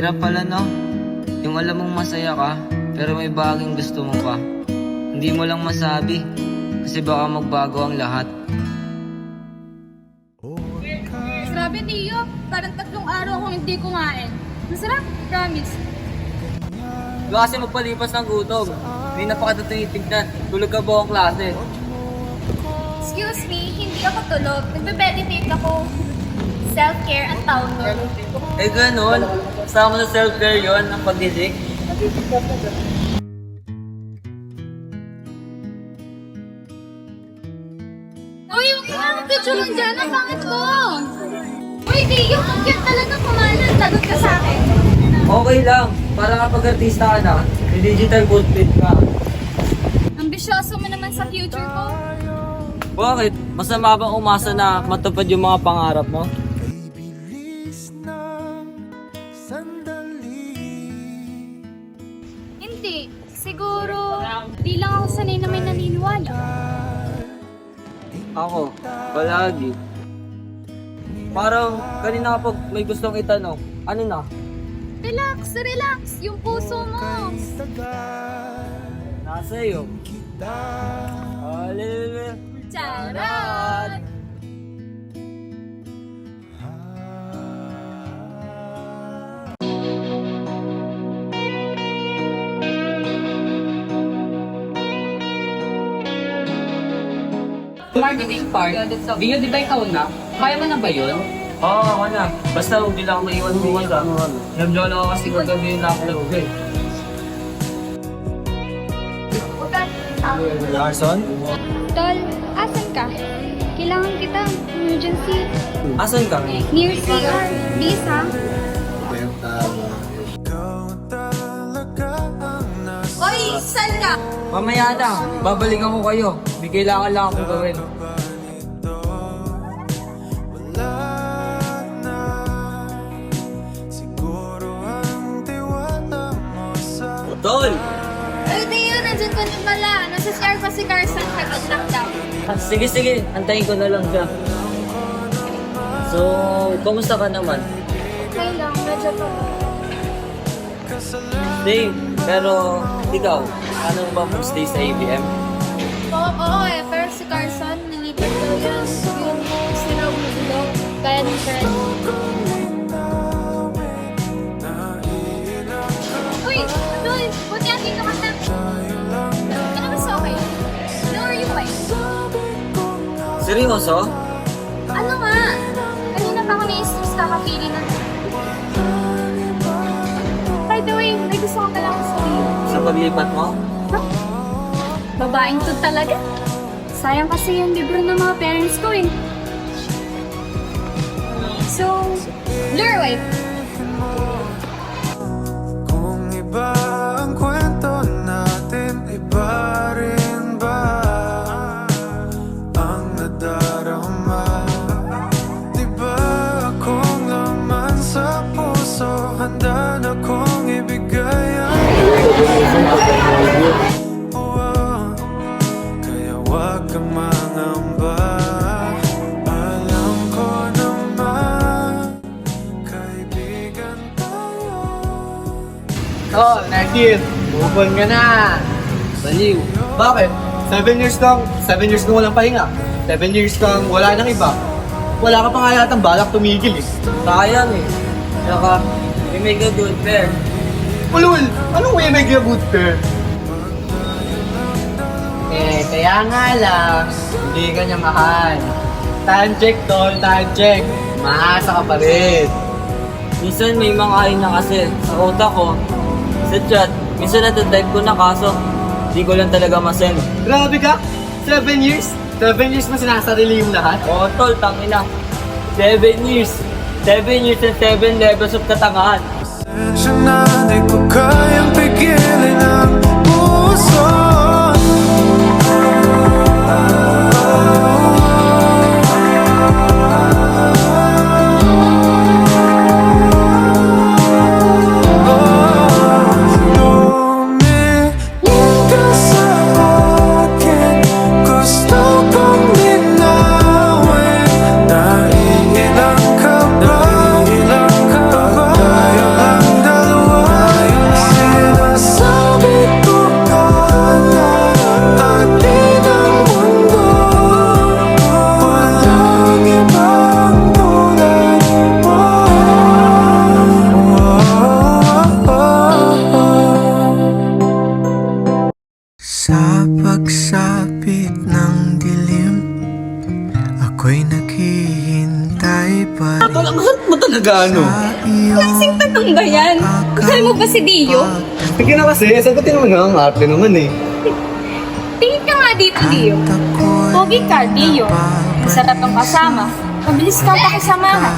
Hirap pala, no? Yung alam mong masaya ka, pero may baging gusto mo pa. Hindi mo lang masabi, kasi baka magbago ang lahat. Grabe, Tio. Parang 3 araw akong hindi kumain. Masarap, promise. Baka kasi magpalipas ng gutom. Hindi na pa kita tinitignan. Tulog ka buong klase. Excuse me, hindi ako tulog. Nagbe-meditate ako. Self-care ang tawag doon. Eh ganun, kasama sa self-care yun, ang pagdidik. Uy, huwag ka nga picture lang dyan. Ang pangit ko. Uy, Tio, ang cute talaga kumain. Lagot ka sa akin. Okay lang, para kapag artista ka na, may digital footprint ka. Ambisyoso mo naman sa future ko. Bakit? Masama bang umasa na matupad yung mga pangarap mo? Hindi. Siguro, di lang ako sanay na may naniniwala. Ako, palagi. Parang kanina kapag may gustong itanong, ano na? Relax, relax. Yung puso mo. Nasa iyo. Alilil. Charot! Marketing part, video di ba ikaw na? Kaya mo na ba yun? Oo, ako na. Basta huwag nila ako maiwan bukas ah. Nabdiyo lang ako kasi kagabi yung na-upload ko eh. Larson? Tol, asan ka? Kailangan kita. Emergency. Asan ka? Near CR. Please, ha? Oy, saan ka? Mamaya na, babalikan ko kayo. May kailangan lang akong gawin. Tol! Ay, Tio, nandyan ka na pala. Nasa CR pa si Carson nag-lockdown. Sige, antayin ko na lang siya. So, kumusta ka naman? Okay lang, medyo pa. Dave, pero ikaw, ano ba stay sa ABM? Oo eh, pero si Carson, nilipat daw yan. Yung sinaw mo daw, kaya ng friend. Uy, Tol, buti ating naman na. Ano mas okay? No, are you fine? Seryoso? Ano nga? Kanina pa ako na-stress kakapili na. By the way, may gusto ko pala akong sabihin. Sa paglipat mo? Babaeng to talaga. Sayang kasi yung libro ng mga parents ko eh. So, lure wife. Kung iba ang kwento natin, iba rin ba ang nadarama? Di ba akong laman sa puso, handa na kong ibigay ang kaya wag kang mangamba. Alam ko naman, kaibigan tayo. Oh, Nakir, move ka na. Baliw. Bakit? 7 years kang walang pahinga. 7 years kang wala nang iba. Wala ka pa nga yatang balak tumigil eh. Sayang eh. Saka, we make a good pair. Ulul, anong way make you a good pair? Eh, kaya nga lang, hindi ka niya mahal. Time check, tol, time check. Maasa ka pa rin. Minsan may mga ayun na kasi sa utak ko, sa chat, minsan natatype ko na kaso, di ko lang talaga masend. Grabe ka? 7 years? 7 years mo sinasarili yung lahat? Oo tol, tangina. 7 years. 7 years and 7 levels of katangahan. Pasensya na, di ko kayang pigilin ang puso. Lumilin ka sa akin, gusto kong linawin. Naiilang ka ba? Tayo lang dalawa. gaano? Klaseng tanong ba yan? Mahal mo ba si Dio? Sige na kasi, sagutin mo na. Ang arte naman eh. Tingin ka nga dito, Dio. Pogi ka, Dio. Masarap ang kasama. Mabilis ka pakisamahan.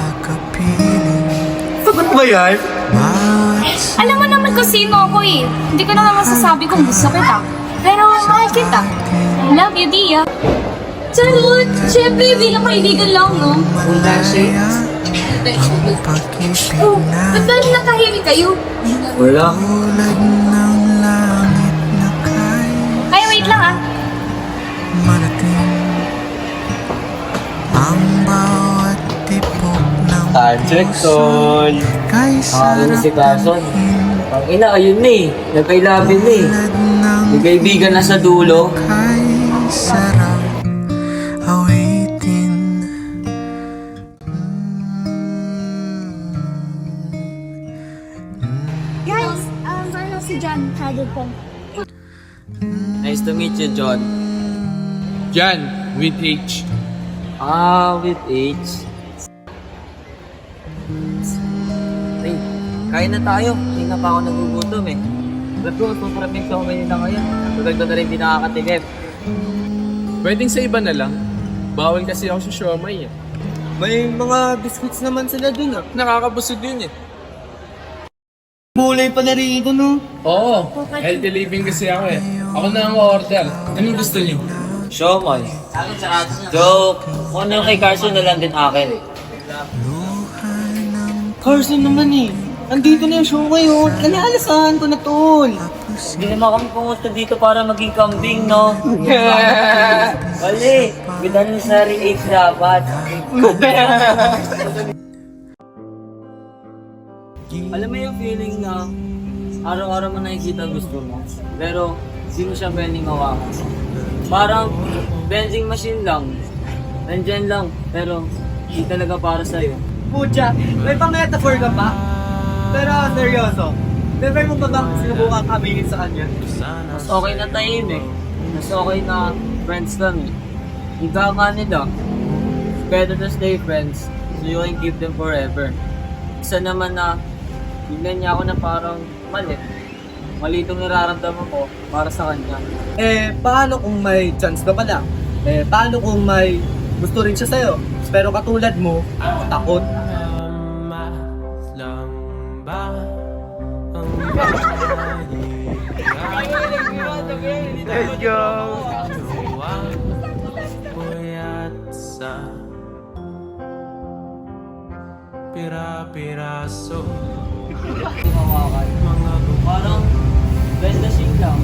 Sagot ba yan? Alam mo naman kung sino ako eh. Hindi ko naman masasabi kung gusto kita. Pero mahal kita. I love you, Dio. Charot! Siyempre, bilang kaibigan lang, no? Oh, ba't ba nakahimik kayo? Wala. Ay, wait lang ah. Time check, tol. Ano si Carson? Ang ina, ayun na eh. Nagkailabin na eh. May kaibigan na sa dulo. Sarap awitin. Guys, ano si John Haddington? Nice to meet you, John. Jan, with H. With H. Ay, kain na tayo. Hindi na pa ako nagugutom eh. Ba't ko, tutrapin ko ngayon na ngayon. Tugal ko na rin di nakakatigip. Pwedeng sa iba na lang. Bawal kasi ako sa siomay eh. May mga biscuits naman sila dun ah. Nakakabusog yun eh. Gulay pa na rito, no? Oo, healthy living kasi ako eh. Ako na ang order. Anong gusto niyo? Siomay. Joke. Kung ano kay Carson na lang din akin. Carson naman eh. Andito na yung show ngayon. Nalaalasahan ko na, tol. Hindi naman kami pumunta dito para maging kambing, no? Wali, with unnecessary age dapat. Alam mo yung feeling na araw-araw mo nakikita gusto mo, pero hindi mo siya pwedeng hawakan. Parang vending machine lang. Nandyan lang, pero hindi talaga para sa'yo. Pucha, may pang-metaphor ka pa? Pero seryoso, never mo ba bang sinubukan kamingin sa kanya? Mas okay na tahimik. Mas okay na friends kami. Ika nga nila, it's better to stay friends so you can keep them forever. Isa naman na, tingnan niya ako na parang mali. Mali itong nararamdaman ko para sa kanya. Paano kung may chance ka pala? Paano kung may gusto rin siya sa'yo? Pero katulad mo, takot. Let's go! Pira-piraso Parang vending machine lang.